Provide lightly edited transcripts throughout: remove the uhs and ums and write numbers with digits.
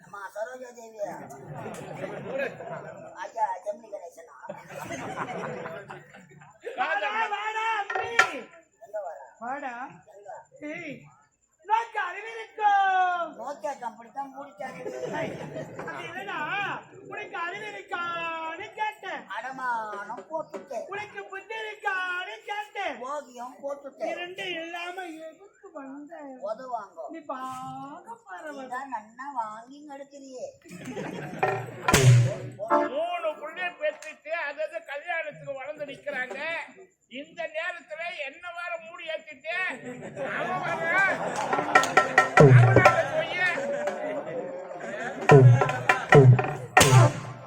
அம்மா சரோஜா தேவி ஐயா ஜெமினி கணேசனா வாடா நோக்கியா கம்பெனி தான் மூடிட்டாரு. உனக்கு அறிவு இருக்கான்னு கேட்டேன். அடமானம் போட்டுட்டேன். உனக்கு புத்தி இருக்கான்னு கேட்டேன். போகியம் போட்டுட்டேன். இரண்டு இல்லாம எதுக்கு வந்த உதவாங்க. நீ பாக்க பரவாயில்ல நன்னா வாங்கி நடக்கிறியே. 3 புள்ளைய பெற்றுட்டு அதாவது கல்யாணத்துக்கு வளர்ந்து நிக்கிறாங்க. இந்த நேரத்துல என்ன வேற மூடி ஏத்திட்டு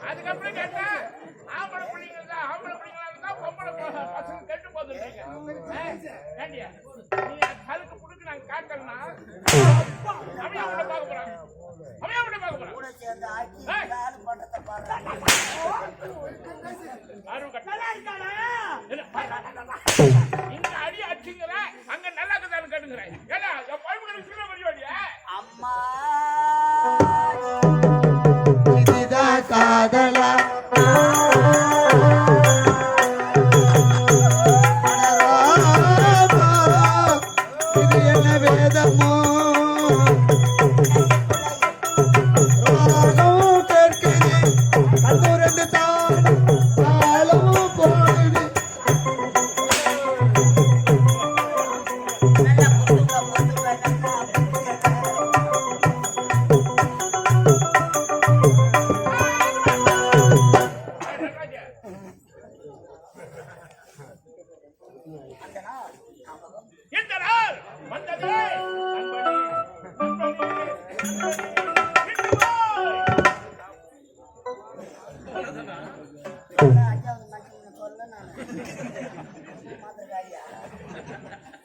அதுக்கப்புறம் கேட்டா ஆம்பளை பிள்ளைங்க தான் பொம்பளை பசங்க கெட்டு போதுங்க. ஏண்டியா நீ கலுக்கு புடுக்கு நாங்க காட்டலன்னா அப்படியே அவங்கள பார்க்க போறாங்க. கூட சேர்ந்து ஆட்சி கால் பட்டத்தை பாருங்க. இங்க அடி அடிச்சுங்கிற அங்க நல்லா இருக்குதான்னு கேட்டுங்கிறேன். ஏன்னா என் பழமுகளுக்கு சின்ன வழியோடியா அம்மா இதுதான் காதலா இது என்ன வேதமோ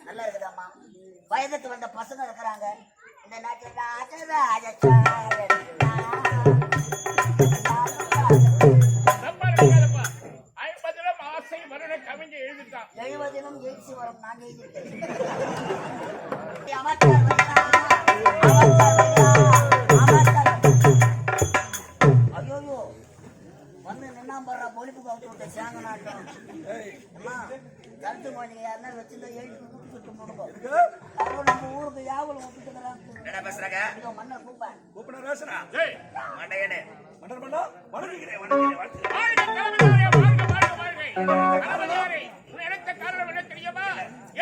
நல்லா இருக்குதாம்மா. வயதுக்கு வந்த பசங்க இருக்கிறாங்க இந்த நாட்டுல. எழுபதிலும் எழுச்சி வரும். நான் எழுதிட்டேன். ஐயோ வந்து நின்னா போடுற பொலிப்பு கவுத்து விட்ட சேங்க நாட்டம். கருத்து மொழிங்க யாருன்னா வச்சிருந்தா எழுதி விட்டு முடுவோம். நம்ம ஊருக்கு யாவலும் விட்டுக்கிறாங்க. மன்னர் கூப்பிடுறேன்.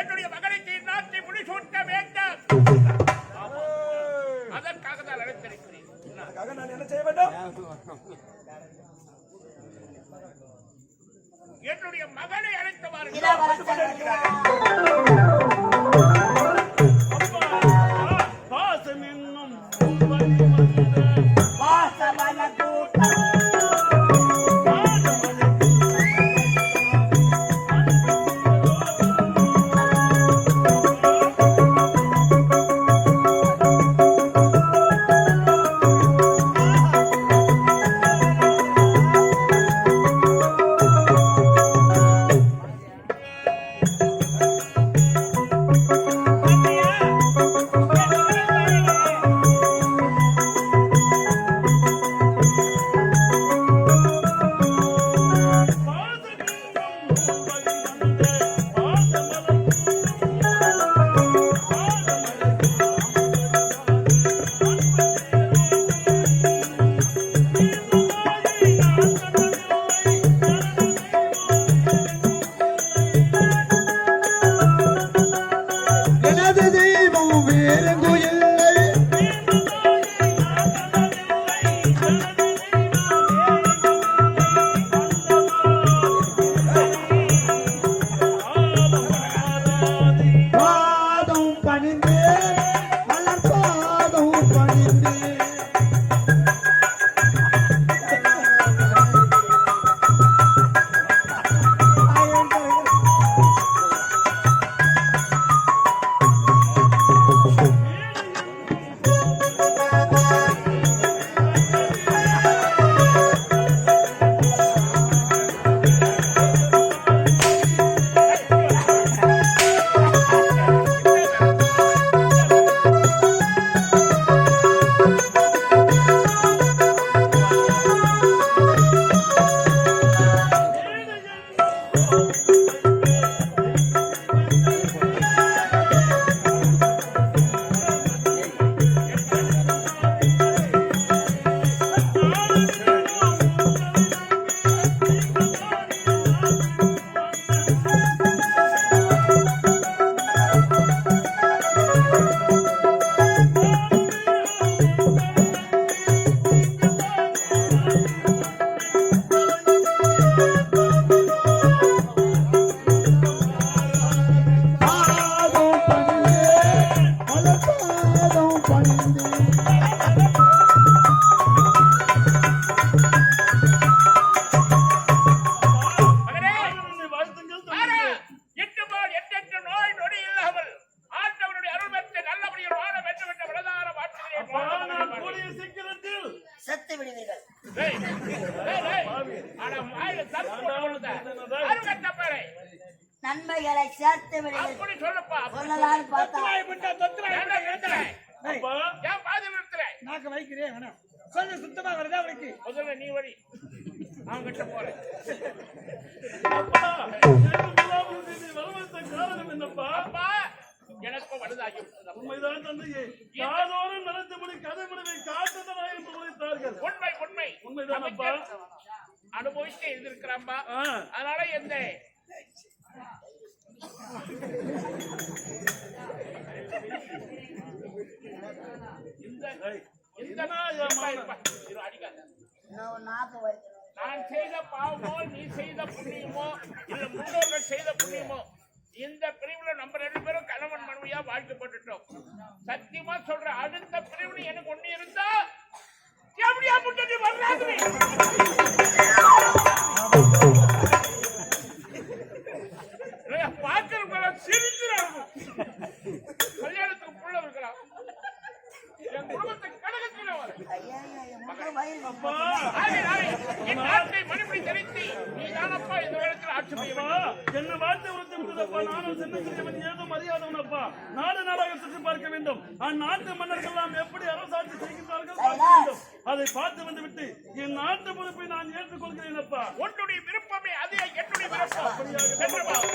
என்னுடைய மகனுக்கு நாட்டை முடிசூட்ட வேண்டும். அதற்காக தான் அழைத்திருக்கிறேன். நான் என்ன செய்ய வேண்டும்? என்னுடைய மகனை அழைத்தவாறு பாசம் என்னும் மகனே, பாரு, எட்டுமால் எட்டெட்டு நோய் நொடி இல்லாமல் ஆண்டவனுடைய அருள் பெற்று நல்லபடியில் வாழ வேண்டும் என்ற விளதார வாழ்க்கையை செத்து விடுவீர்கள். டேய், டேய், டேய். அட வாயில தப்பு போடுறத. அருகட்ட பாரு. நன்மைகளை சேர்த்து விடுவீர்கள். அப்படி சொல்லுப்பா. சொல்லலான்னு பார்த்தா ஏன்டா நிறுத்துற? ஏன் பாதி நிறுத்துற? நாக்க வைக்கிறேன் வேணா சொல்லு சுத்தமா வருதா உனக்கு முதல்ல நீ வழி. அவன் கிட்ட போறேன். அப்பா, எனக்கும் வலுதாகி விட்டது. உண்மைதான் தந்தையே. யாதோறும் நடந்தபடி கதை முடிவை காட்டுதலாய் என்று உரைத்தார்கள். உண்மை உண்மை உண்மைதான் அப்பா. அனுபவிச்சு எழுதிருக்கிறான்பா. அதனால எந்த அடிக்காத. இன்னும் நாக்கு வைக்கணும். நான் செய்த பாவமோ நீ செய்த புண்ணியமோ இல்ல முன்னோர்கள் செய்த புண்ணியமோ இந்த பிரிவுல நம்ம 2 பேரும் கணவன் மனைவியா வாழ்க்கப்பட்டுட்டோம். சத்தியமா சொல்ற அடுத்த பிரிவுல எனக்கு ஒண்ணு இருந்தா எப்படியா முன்னாடி வர்றாங்க பாக்கிறவங்க சிரிக்கிறாங்க. கல்யாணத்துக்கு புள்ள இருக்கலாம். என் குடும்பத்தை கடகத்தில் ஐயா முக வயல் என் நாட்டை மறுபடி தெரிவித்து நீ தானப்பா இந்த இடத்துல ஆட்சி என்ன வார்த்தை உறுத்தப்பா. நானும் சின்ன சிறியவன் ஏதோ மரியாதவனப்பா. நாடு நாடாக சுற்றி பார்க்க வேண்டும். அந்நாட்டு மன்னர்கள் எல்லாம் எப்படி அரசாட்சி செய்கின்றார்கள் பார்க்க வேண்டும். அதை பார்த்து வந்து விட்டு என் நாட்டு பொறுப்பை நான் ஏற்றுக்கொள்கிறேன் அப்பா. உன்னுடைய விருப்பமே அதே என்னுடைய விருப்பம்.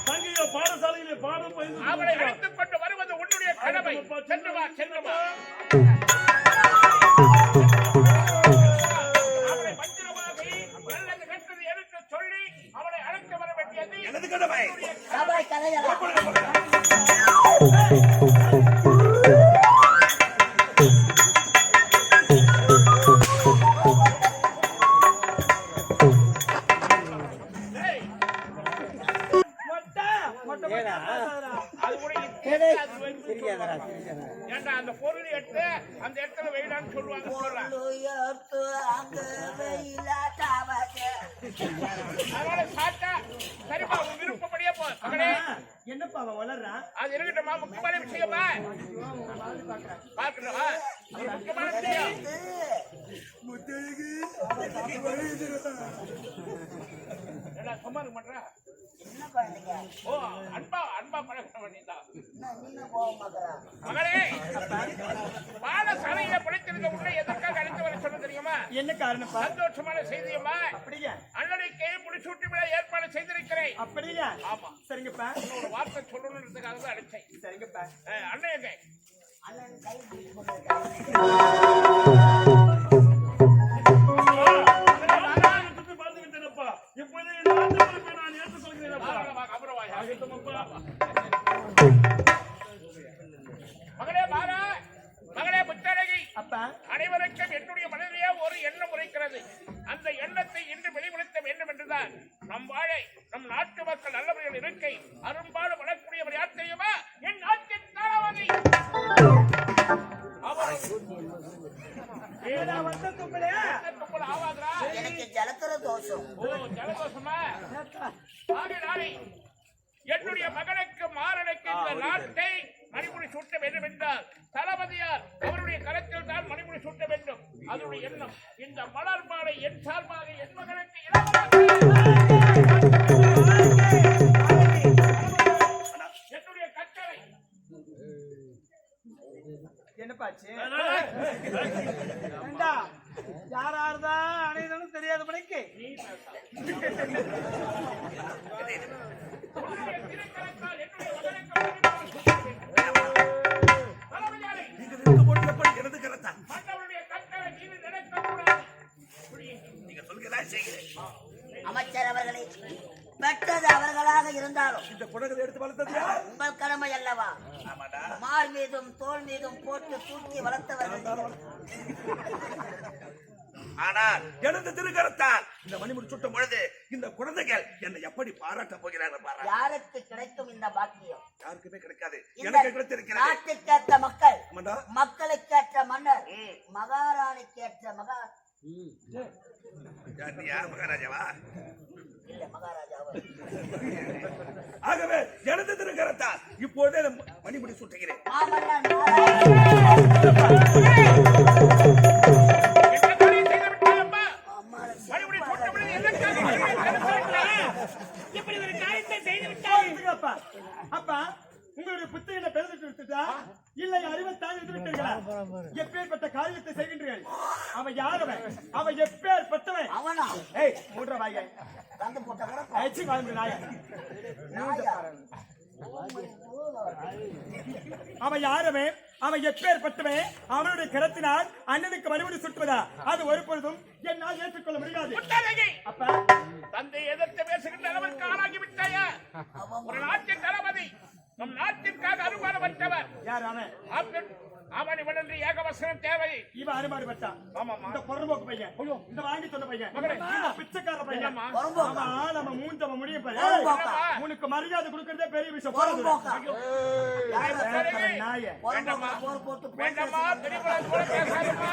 தங்கையோ பாடசாலையிலே பாடம் பயின்று அவளை அழைத்துக் கொண்டு வருவது உன்னுடைய கடமை. சென்று வா, சென்று வா. அவளை பத்திரமாக நல்லது கெட்டது எடுத்து சொல்லி அவளை அழைக்க வர வேண்டியது எனது கடமை. சபை கலையலாம். அது கூட ஏன்டா அந்த பொருள் எடுத்து அந்த இடத்துல வெயிலான்னு சொல்லுவாங்க. அதனால சாப்பிட்டா சரிப்பா உன் விருப்பப்படியே போ. மகனே, என்னப்பா அவன் வளர்றான் அது இருக்கட்டுமா முக்கியமான விஷயமா பார்க்கணும். அது முக்கியமான விஷயம். என்ன சும்மா இருக்க மாட்டா? என்ன குழந்தைங்க ஓ அன்பா அன்பா பழக்க வேண்டியதான். நீங்க போக மாட்டா. மகனே, பாடசாலையில படித்திருந்த உன்னை எதற்காக அழைத்து வர சொல்ல தெரியுமா? என்ன காரணப்பா சந்தோஷமான செய்தியம்மா. அப்படியா அண்ணனுக்கு முடிசூட்டி விழா ஏற்பாடு செய்திருக்கிறேன். அப்படியா ஆமா, சரிங்கப்பா ஒரு வார்த்தை சொல்லணுன்றதுக்காக தான் அழைச்சேன். சரிங்கப்பா அண்ணன் எங்க? அண்ணன் கை பிடிச்சு கொண்டிருக்காங்க. சுற்றி பார்த்து விட்டேனப்பா. இப்போது என் நாட்டு பொறுப்பை நான் ஏற்றுக்கொள்கிறேன் அப்பா. அப்புறம் வா. மகனே பாரா, மகனே புத்தழகி, அப்பா அனைவருக்கும் என்னுடைய மனதிலே ஒரு எண்ணம் உரைக்கிறது. அந்த எண்ணத்தை இன்று வெளிப்படுத்த வேண்டும் என்றுதான் நம் வாழை நம் நாட்டு மக்கள் நல்லவர்கள் இருக்கை அரும்பாடு வளரக்கூடியவர் யார் தெரியுமா? என் நாட்டின் தளபதி. ஆவாதா? எனக்கு ஜலத்திர தோஷம். ஓ ஜலதோஷமா? நாளை என்னுடைய மகனுக்கு மாறனுக்கு இந்த நாட்டை மணிமுடி சூட்ட வேண்டும் என்றால் தளபதியார் அவருடைய கரத்தில் தான் மணிமுடி சூட்ட வேண்டும். அதனுடைய எண்ணம் இந்த மலர் மாலை என் சார்பாக என் மகனுக்கு என்னுடைய கட்டளை. என்னப்பாச்சு யாராருதான் அனைவரும் தெரியாத மணிக்கு அமைச்சர் அவர்களே, பெற்றது அவர்களாக இருந்தாலும் இந்த குடங்களை எடுத்து வளர்த்தது உங்கள் கடமை அல்லவா? மார் மீதும் தோல் மீதும் போட்டு தூக்கி வளர்த்தவர்கள். ஆனால் எனது திருக்கரத்தால் இந்த மணிமுடி சுட்டும் பொழுது இந்த குழந்தைகள் என்னை எப்படி பாராட்ட போகிறார்கள் பாரா. யாருக்கு கிடைக்கும் இந்த பாக்கியம்? யாருக்குமே கிடைக்காது, இந்த எனக்கு கிடைத்திருக்கிறது. நாட்டுக்கேற்ற மக்கள், ஆமாண்டா. மக்களுக்கேற்ற மன்னர், மகாராணிக்கேற்ற மகா யார் மகாராஜாவா? இல்ல மகாராஜாவா. ஆகவே எனது திருக்கரத்தால் இப்பொழுதே மணிமுடி சுட்டுகிறேன். மாமன்னர் என்ன காரியம் செய்து விட்டாயப்பா? அம்மாளை மறுபடி சொன்னபடி எதற்காக இப்படி ஒரு காரியத்தை செய்து விட்டாய்? அப்பா அப்பா உங்களுடைய புத்தகங்களை பெருந்துட்டு விட்டுட்டா இல்லை அறிவத்தான் இருந்து விட்டீர்களா? எப்பேற்பட்ட காரியத்தை செய்கின்றீர்கள்? அவன் யாரவன்? அவன் எப்பேற்பட்டவன்? அவனா ஏய் மூன்ற வாங்க தந்து போட்ட கூட அழைச்சி வாழ்ந்து நாய நாயா. அவன் யாரவன்? அவன் எப்பேற்பட்டவன்? அவனுடைய கரத்தினால் அண்ணனுக்கு மறுபடி சுட்டுவதா? அது ஒரு பொழுதும் என்னால் ஏற்றுக்கொள்ள முடியாது. முட்டாளே! அப்பா தந்தை எதிர்த்து பேசுகின்ற அளவிற்கு ஆளாகி விட்டாயா? ஒரு நாட்டின் தளபதி, நம் நாட்டிற்காக அருமாறுபட்டவர் யார் அவன்? அவன் இவன் என்று ஏகவசனம் தேவை. இவன் அனுமாறுபட்டான். ஆமாமா. இந்த பொறம்போக்கு பையன், இந்த வாங்கி சொன்ன பையன், இந்த பிச்சைக்கார பையன், என்னம்மா? அவன் நம்ம மூஞ்சவன் முடியும் பாரு. பொறம்போக்கா? உனக்கு மரியாதை கொடுக்கறதே பெரிய விஷயம். பொறம்போக்கா? நாய பொறம்போக்கா போர் போட்டு வேண்டாமா, பெரியவளை போல பேசாதம்மா.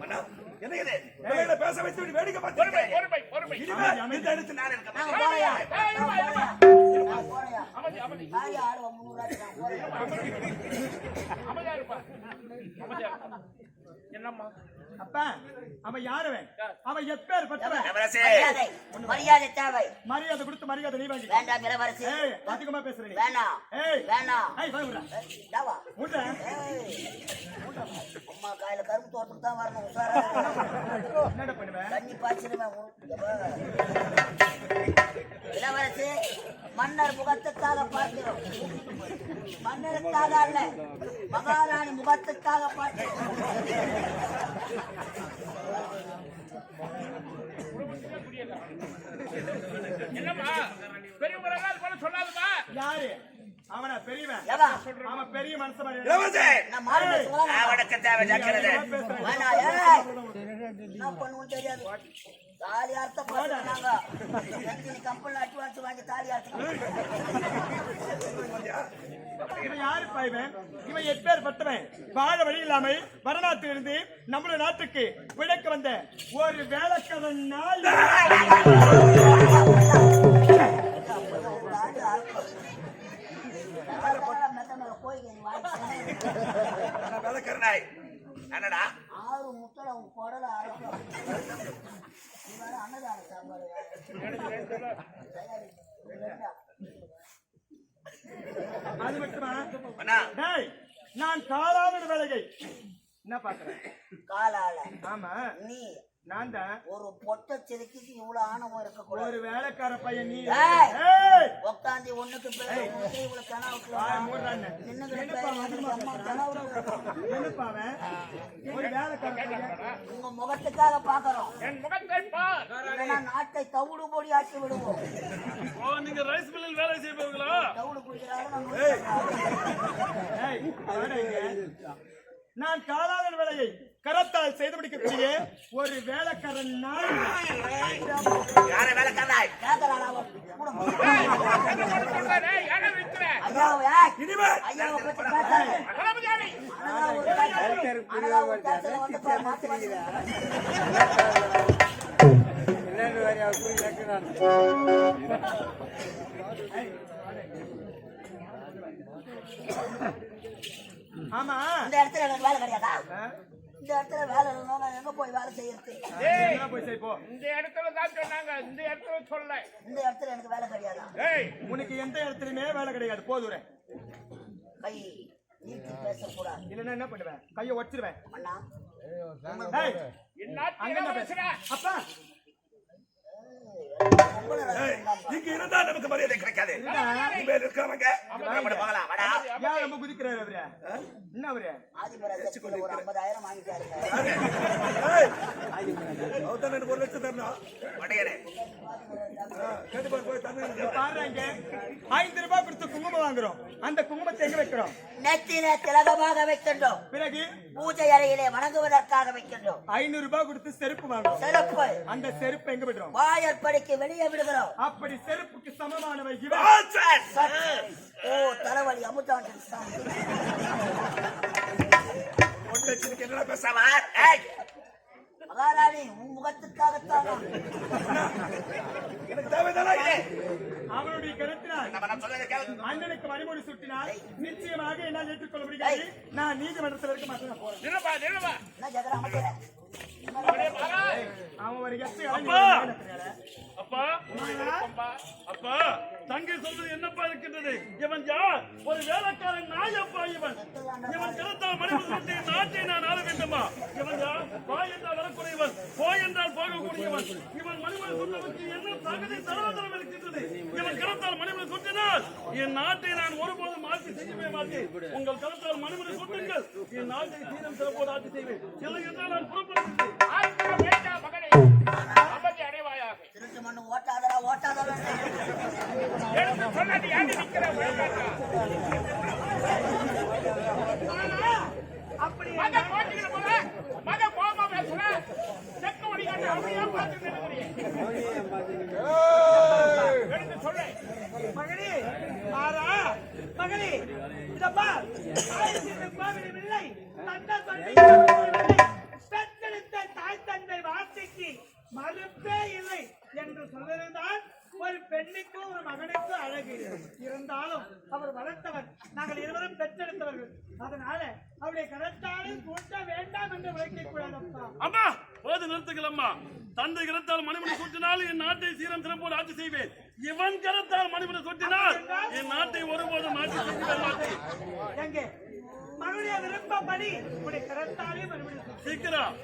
அண்ணா, என்ன இது? இவர்களை பேச வைத்து விட்டு வேடிக்கை பொறுமை, பார்த்திருக்கிறேன். பொறுமை, பொறுமை. இனிமேல் இந்த இடத்தில் நான் இருக்க நாங்க மாட்டேன். போறையா இருமா, இருமா. போறையா அமைதி, அமைதி. காரி ஆடுவ 300 நான் போறையா. அமைதியா இருப்பா. அமைதியா இருப்பா. என்னம்மா? அப்பா அவன் யாரவன்? அவன் எப்பேற்பட்டவன்? இளவரசே, மரியாதை மரியாதை தேவை. மரியாதை கொடுத்து மரியாதை நீ வாங்கி. வேண்டாம் இளவரசி, ஏய் அதிகமா பேசுற நீ. வேணாம் ஏய் வேணாம். ஏய் வாங்கடா. டாவா மூட்டை அம்மா காயில கரும்பு தோட்டத்துக்கு தான் வரணும். உசாரா என்னடா பண்ணுவேன்? தண்ணி பாய்ச்சிடுவேன். இளவரசி, மன்னர் முகத்துக்காக பார்க்கிறோம். மன்னருக்காக அல்ல, மகாராணி முகத்துக்காக பார்க்கிறோம். என்னம்மா? பெரியவங்களெல்லாம் அது போல சொல்லாதம்மா. யாரு அவனா? பெரியவன். ஏவா, அவன் பெரிய மனுஷன் மாதிரி. இளவரசே, நான் மாறு பேசுவேன். அவனுக்கு தேவை ஜாக்கிரதை. வேணாம், ஏய். என்ன பண்ணுவோம் தெரியாது. தாலி அறுத்த போட்டாங்க. கம்பெனில அட்வான்ஸ் வாங்கி தாலி அறுத்து. இவன் யாரு பாய்வன்? இவன் எப்பேற்பட்டவன்? வாழ வழி இல்லாமல் வடநாட்டிலிருந்து நம்முடைய நாட்டுக்கு பிழைக்க வந்த ஒரு வேலைக்காரன் நாய். அண்ணா, வேலைக்காரனாய். என்னடா? 6 முட்டை உன் குடல அரைக்கும். நீ வேற அன்னதான சாம்பார் அது மட்டுமா? அண்ணா, டேய், நான் காலாவண வேலையை என்ன பாக்குறேன்? காலால ஆமா நீ நான் தான் ஒரு பொட்டை செதுக்கி இவ்வளவு ஆணவம் இருக்க கூடாது. ஒரு வேலைக்கார பையன் நீ. ஏய். ஏய், உட்காந்து ஒண்ணுக்கு பேர் இவ்வளவு கனவுல வாய் மூடுறான்னு. நின்னு என்னப்பா அவன்? கனவுல என்னப்பா அவன்? ஒரு வேலைக்கார பையன். உங்க முகத்துக்காக பாக்குறோம். என் முகத்தை பார். இல்லைன்னா நாட்டை தவிடு பொடி ஆக்கி விடுவோம். ஓ, நீங்க ரைஸ் மில்லில் வேலை செய்பவர்களா? தவிடு குடிக்கிறாங்க. ஏய், வாடா இங்க. நான் காலாளர் வேலையை கரத்தால் செய்து முடிக்கக்கூடிய ஒரு வேலைக்காரன் நாய். யார வேலைக்காரனாய்? கேட்கறானா? என்ன பண்ண சொல்றே? ஏன விக்கிறே? ஐயாவே, இனிமேல் ஐயாவை பத்தி பேசாத. தளபதியானே. அனதா ஒரு பேச்சல வந்து பாரு, மாத்தி மாத்தி. ஆமா இந்த இடத்துல எனக்கு வேலை கிடையாதா? இந்த இடத்துல வேலை இல்லைன்னா நான் எங்க போய் வேலை செய்யறது? டேய், என்ன போய் செய் போ. இந்த இடத்துல தான் சொன்னாங்க, இந்த இடத்துல சொல்ல. இந்த இடத்துல எனக்கு வேலை கிடையாதா? ஏய், உனக்கு எந்த இடத்துலயுமே வேலை கிடையாது. போதுறேன். கை நீட்டி பேசக்கூடாது. இல்லைன்னா என்ன பண்ணுவேன்? கையை ஒடிச்சிருவேன். அண்ணா, ஏய், இந்நாட்டு அங்க என்ன இளவரசரா? அப்பா பொம்பளை ரகசியம் தான்ப்பா. இங்க இருந்தா நமக்கு மரியாதை கிடைக்காது. இனிமேல் இருக்கிறவங்க நம்மள பார்க்கலாம். வாடா. ஏன் ரொம்ப குதிக்கிறாரு அவரு? என்ன அவரு? ஆதிபராசக்தியில ஒரு 50,000 வாங்கிட்டாருங்க. ஏய், அவர்தான் எனக்கு 1 லட்சம் தரணும். வடையரே. கேட்டு பாரு, போய் தண்ணி பாருங்க, 5 ரூபாய் கொடுத்து குங்குமம் வாங்குறோம். அந்த குங்குமத்தை எங்க வைக்கிறோம்? நெத்தியில திலகமாக வைக்கின்றோம். பிறகு பூஜை அறையிலே வணங்குவதற்காக வைக்கின்றோம். 500 ரூபாய் கொடுத்து செருப்பு வாங்குறோம். சிறப்பு அந்த செருப்பு எங்க விடுறோம்? வாயற்படிக்கு வெளியே விடுகிறோம். அப்படி செருப்புக்கு சமமானவை இவன். ஆச்சர். ஓ தலைவலி அமுதாண்டி சாமி. ஒண்ணு வச்சிருக்க என்னடா பேசாம? ஏய், மகாராணி உன் முகத்துக்காகத்தான் எனக்கு தேவைதானா இது? அவனுடைய கருத்தினால் நான் சொல்றதை கேளு. அண்ணனுக்கு மணிமொழி சுட்டினால் நிச்சயமாக என்னால் ஏற்றுக்கொள்ள முடியாது. நான் நீதிமன்றத்தில் இருக்க மாட்டேன், நான் போறேன். நிறுவா நிறுவா என்ன ஜெகன் அமைச்சர மகனே பாரா அவன் ஒரு எட்டு அப்பா! அப்பா அப்பா தங்கை சொல்வது என்னப்பா இருக்கின்றது? இவன் யார்? ஒரு வேலைக்காரன் நாயப்பா இவன். இவன் கருத்தால் மணிபுரத்தை நாட்டை நான் ஆள வேண்டுமா? இவன் யார்? வா என்றால் வரக்கூடியவன், போ என்றால் போகக்கூடியவன். இவன் மணிமணி சொன்னவனுக்கு என்ன தகுதி சர்வதரம் இருக்கின்றது? இவன் கருத்தால் மணிமணி சொன்னால் என் நாட்டை நான் ஒருபோதும் ஆட்சி செய்யவே மாட்டேன். உங்கள் கருத்தால் மணிமணி சொன்னுங்கள், என் நாட்டை சீனம் சிறப்போடு ஆட்சி செய்வேன். இல்லை என்றால் நான் புறப்படுகிறேன். ஆத்திரம் வேண்டாம் மகனே, அமைதி அடைவாயாக. திருட்டு மண்ணு ஓட்டாதரா ஓட்டாதரா எடுத்து சொன்னது யாரு நிக்கிற வழக்காட்டா? அப்படி மக போட்டுக்கிற போல மக கோபமா பேசுற செக்க ஒடிக்காட்டு அப்படியே பார்த்துட்டு எடுத்து சொல்ல மகனே பாரா மகனே இதப்பா கோவிலும் இல்லை தந்தை பெற்றெடுத்த தாய் தந்தை வார்த்தைக்கு மறுப்பே இல்லை என்று சொல்லிருந்தால் ஒரு பெண்ணுக்கும் ஒரு மகனுக்கும் அழகு இருந்தாலும் அவர் வளர்த்தவர், நாங்கள் இருவரும் பெற்றெடுத்தவர்கள். அதனால அவருடைய கரத்தாலே கூட்ட வேண்டாம் என்று விளக்கிக் கூடாதப்பா. அம்மா போது நிறுத்துங்கள் அம்மா. தந்தை கரத்தால் மணிமணி சொட்டினால் என் நாட்டை சீரம் சிறப்போடு ஆட்சி செய்வேன். இவன் கரத்தால் மணிமணி சொட்டினால் என் நாட்டை ஒருபோதும் ஆட்சி செய்ய மாட்டேன். எங்கே மனுடைய விருப்பப்படி உடைய கரத்தாலே மறுபடியும் சீக்கிரம்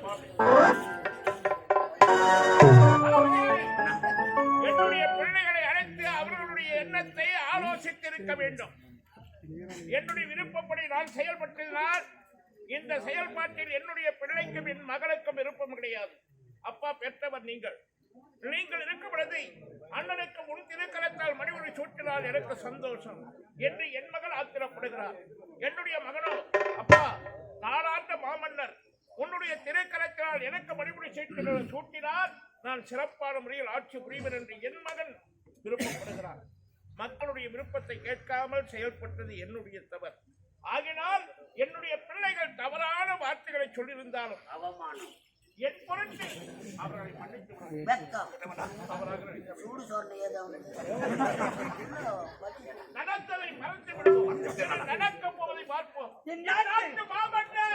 என்னுடைய பிள்ளைகளை அழைத்து அவர்களுடைய எண்ணத்தை ஆலோசித்திருக்க வேண்டும். என்னுடைய விருப்பப்படி நான் செயல்பட்டதினால் இந்த செயல்பாட்டில் என்னுடைய பிள்ளைக்கும் என் மகளுக்கும் விருப்பம் கிடையாது. அப்பா பெற்றவர் நீங்கள் இருக்கும் பொழுது அண்ணனுக்கு முன் திருக்கரத்தால் மணிமொழி சூட்டினால் எனக்கு சந்தோஷம் என்று என் மகள் ஆத்திரப்படுகிறார். என்னுடைய மகனோ அப்பா நாளாண்ட மாமன்னர் உன்னுடைய திருக்கரத்தால் எனக்கு மணிமொழி சூட்டினால் நான் சிறப்பான முறையில் ஆட்சி புரிவேன் என்று என் மகன் விருப்பப்படுகிறார். மக்களுடைய விருப்பத்தை கேட்காமல் செயல்பட்டது என்னுடைய தவறு. ஆகினால் என்னுடைய பிள்ளைகள் தவறான வார்த்தைகளை சொல்லியிருந்தாலும் அவமானம் என் பொருட்டு அவர்களை மன்னித்து விடுங்கள். வெக்கம் சூடு சோறு ஏதோ நடந்ததை மறந்து விடுவோம். நடக்க போவதை பார்ப்போம். என் நாட்டு மாமன்னர்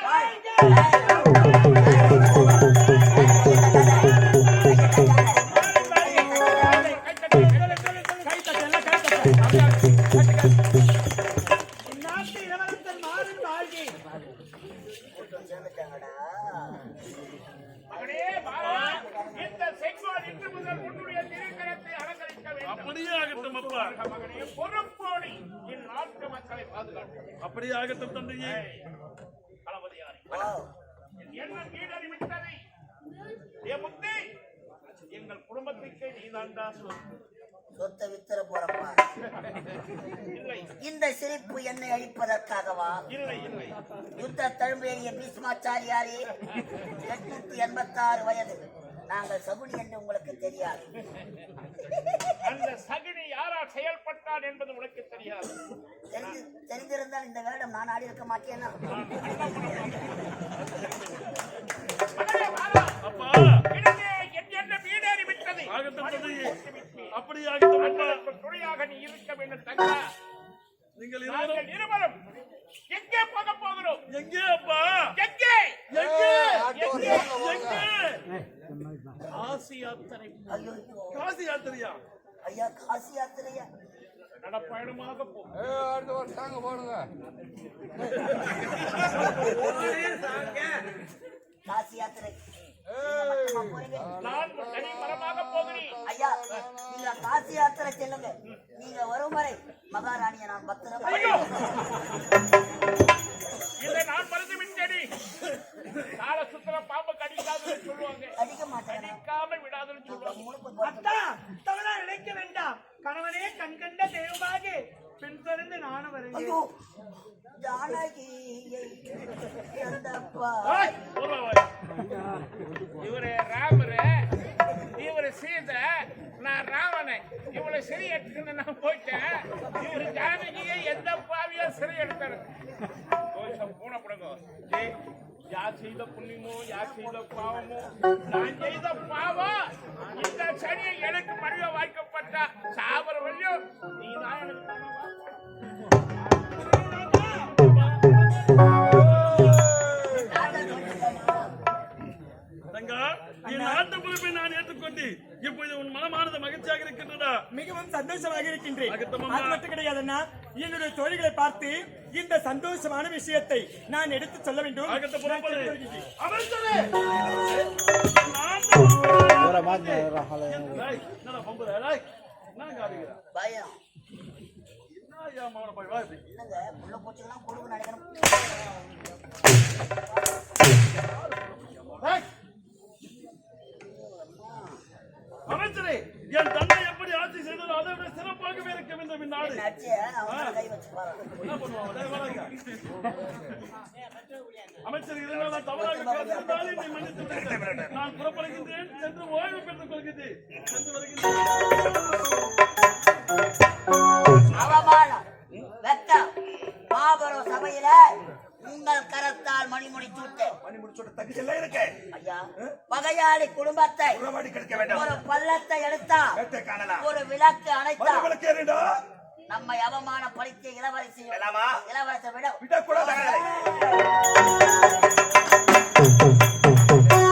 நாட்டு இளவரசர் மாறன் வாழ்கை. சேர்ந்துட்டாங்கடா. மகனே பாரா, இந்த செங்கோல் இன்று முதல் உன்னுடைய திருக்கரத்தை அலங்கரிக்க வேண்டும். அப்படியே ஆகட்டும் அப்பா. மகனே பொறுப்போடு இந்நாட்டு மக்களை பாதுகாக்க. அப்படியே ஆகட்டும் தந்தையே. தளபதியாரே, ஓ, என்ன கீழறி விட்டதை என் முத்தே எங்கள் குடும்பத்துக்கே நீதாண்டா சொத்தை வித்தர போறப்பா. இல்லை இந்த சிரிப்பு என்னை அழிப்பதற்காகவா? இல்லை இல்லை யுத்த தழும்பேறிய பீஷ்மாச்சாரியாரே, 886 வயது. நாங்கள் சகுனி என்று உங்களுக்கு தெரியாது. அந்த சகுனி யாரால் செயல்பட்டான் என்பது உனக்கு தெரியாது. தெரிந்திருந்தால் இந்த வேடம் நான் ஆடி இருக்க மாட்டேன்னா. மகனே பாரா, அப்பா இடமே என்ன வீடேறி விட்டது. ஆகட்டும் தந்தையே. அப்படியே ஆகட்டும் அப்பா. அதற்கு துணையாக நீ இருக்க வேண்டும் தங்கா. நீங்கள் நாங்கள் இருவரும் இருவரும் எங்கே போக போகிறோம்? எங்கே அப்பா? எங்கே எங்கே? எங்கே? எங்கே? காசி யாத்திரை ஐயோ, காசி யாத்திரையா? ஐயா காசி யாத்திரையா? நடப்பயணமாக போ. காசி யாத்திரை எங்கம்மா போறீங்க? நான் தனி மரமாக போகிறேன். ஐயா, நீங்க காசி யாத்திரை செல்லுங்க. நீங்க வரும் வரை மகாராணியை நான் பத்திரமா ஐயோ! இதை நான் மறந்து விட்டேனே. கால சுத்திர பாம்பு கடிக்காதுன்னு சொல்லுவாங்க. அடிக்க மாட்டேன். கடிக்காம விடாதுன்னு சொல்லுவாங்க. அத்தா தவறா நினைக்க வேண்டாம். கணவனே கண்கண்ட தெய்வமாக பெண் பிறந்து நானும் வருகிறேன். ஐயோ, ஜானகியை எந்தப்பா. ஓய், ஒரு ஓய். இவரு ராமரு, இவரு சீதை, நான் ராவணன். இவளை சிறை எடுத்துன்னு நான் போயிட்டேன். இவரு ஜானகியை எந்த பாவியா சிறை எடுத்தாரு. பூனை கொடுங்க. யார் செய்த புண்ணியமோ, யார் செய்த பாவமோ, நான் செய்த பாவம் இந்த சனியை எனக்கு மறுபடியும் வாய்க்கப்பட்ட சாபர வழியும் நீ தான் எனக்கு தங்கா, என் நாட்டு பொறுப்பை நான் ஏற்றுக்கொண்டு இப்போது உன் மனமானது மகிழ்ச்சியாக இருக்கின்றதா? மிகவும் சந்தோஷமாக இருக்கின்றேன். அகத்தமம்மா. அது மட்டும் கிடையாதுன்னா, என்னுடைய தோழிகளை பார்த்து இந்த சந்தோஷமான விஷயத்தை நான் எடுத்து சொல்ல வேண்டும். அகத்த பொறுப்பது. நான் வருகின்றேன். அமைச்சரே! நாட்டு பொறுப்பை ஏய், என்னடா பம்புற? ஏய், என்ன காரியா? பயம். என்ன ஐயா மகனை போய் வா இப்படி. என்னங்க புள்ள பூச்சிக்கெல்லாம் கொடுக்க நினைக்கிறேன். ஏய்! அமைச்சரே, என் தந்தை எப்படி ஆட்சி செய்ததோ அதை விட சிறப்பாகவே இருக்க வேண்டும் இந்நாடு. நடிச்சு அவன் கை வச்சு பாரு. என்ன பண்ணுவான்? டேய், வாடா. அமைச்சர் இருந்தால் நான் தவறாக பேசியிருந்தாலும் என்னை மன்னித்து விடுங்கள். நான் புறப்படுகின்றேன், சென்று ஓய்வு பெற்றுக் கொள்கிறேன். சென்று வருகின்றேன். அவமானம், வெட்கம், மாபெரும் சபையில உங்கள் கரத்தால் மணிமுடி சூட்டு. மணி முடிச்சோட தகுதியெல்லாம் இருக்கு. ஐயா, பகையாளி குடும்பத்தை உறவாடி கிடைக்க வேண்டாம். ஒரு பள்ளத்தை எடுத்தா, வேட்டை காணலாம். ஒரு விளக்கு அணைத்தா, மணி விளக்கு ஏறிடா. நம்மை அவமானப்படுத்திய இளவரசியும் வேலாமா? இளவரசை விட விடக்கூடாது.